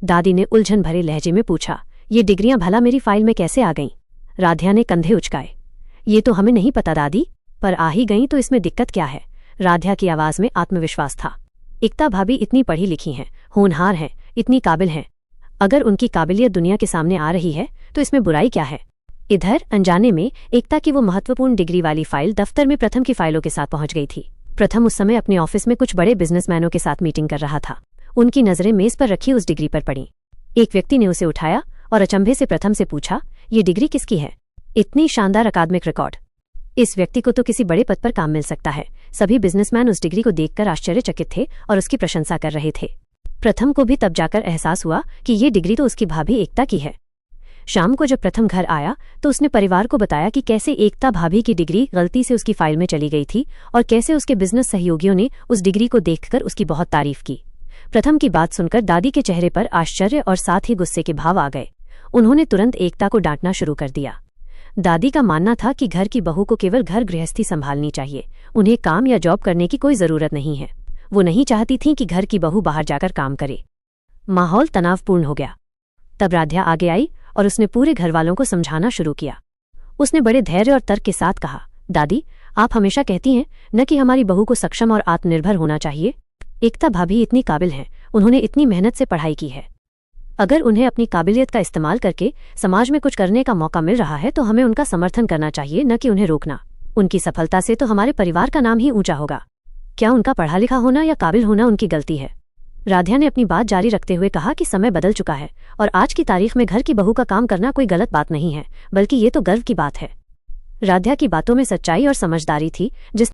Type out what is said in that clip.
दादी ने उलझन भरे लहजे में पूछा। ये डिग्रियां भला मेरी फाइल में कैसे आ गईं? राध्या ने कंधे उचकाए। ये तो हमें नहीं पता दादी, पर आ ही गईं तो इसमें दिक्कत क्या है? राध्या की आवाज में आत्मविश्वास था। एकता भाभी इतनी पढ़ी लिखी हैं, होनहार हैं, इतनी काबिल हैं। अगर उनकी काबिलियत दुनिया के सामने आ रही है तो इसमें बुराई क्या है? इधर अनजाने में एकता की वो महत्वपूर्ण डिग्री वाली फाइल दफ्तर में प्रथम की फाइलों के साथ पहुंच गई थी। प्रथम उस समय अपने ऑफिस में कुछ बड़े बिजनेसमैनों के साथ मीटिंग कर रहा था। उनकी नजरें मेज पर रखी उस डिग्री पर पड़ी। एक व्यक्ति ने उसे उठाया और अचंभे से प्रथम से पूछा, ये डिग्री किसकी है? इतनी शानदार अकादमिक रिकॉर्ड। इस व्यक्ति को तो किसी बड़े पद पर काम मिल सकता है। सभी बिजनेसमैन उस डिग्री को देखकर आश्चर्यचकित थे और उसकी प्रशंसा कर रहे थे। प्रथम को भी तब जाकर एहसास हुआ कि ये डिग्री तो उसकी भाभी एकता की है। शाम को जब प्रथम घर आया तो उसने परिवार को बताया कि कैसे एकता भाभी की डिग्री गलती से उसकी फाइल में चली गई थी और कैसे उसके बिजनेस सहयोगियों ने उस डिग्री को देखकर उसकी बहुत तारीफ की। प्रथम की बात सुनकर दादी के चेहरे पर आश्चर्य और साथ ही गुस्से के भाव आ गए। उन्होंने तुरंत एकता को डांटना शुरू कर दिया। दादी का मानना था कि घर की बहू को केवल घर गृहस्थी संभालनी चाहिए, उन्हें काम या जॉब करने की कोई जरूरत नहीं है। वो नहीं चाहती थीं कि घर की बहू बाहर जाकर काम करे। माहौल तनावपूर्ण हो गया। तब राध्या आगे आई और उसने पूरे घरवालों को समझाना शुरू किया। उसने बड़े धैर्य और तर्क के साथ कहा, दादी, आप हमेशा कहती हैं न कि हमारी बहू को सक्षम और आत्मनिर्भर होना चाहिए। एकता भाभी इतनी काबिल हैं, उन्होंने इतनी मेहनत से पढ़ाई की है। अगर उन्हें अपनी काबिलियत का इस्तेमाल करके समाज में कुछ करने का मौका मिल रहा है तो हमें उनका समर्थन करना चाहिए, न कि उन्हें रोकना। उनकी सफलता से तो हमारे परिवार का नाम ही ऊंचा होगा। क्या उनका पढ़ा लिखा होना या काबिल होना उनकी गलती है? राध्या ने अपनी बात जारी रखते हुए कहा कि समय बदल चुका है और आज की तारीख में घर की बहू का काम करना कोई गलत बात नहीं है, बल्कि ये तो गर्व की बात है। राध्या की बातों में सच्चाई और समझदारी थी, जिस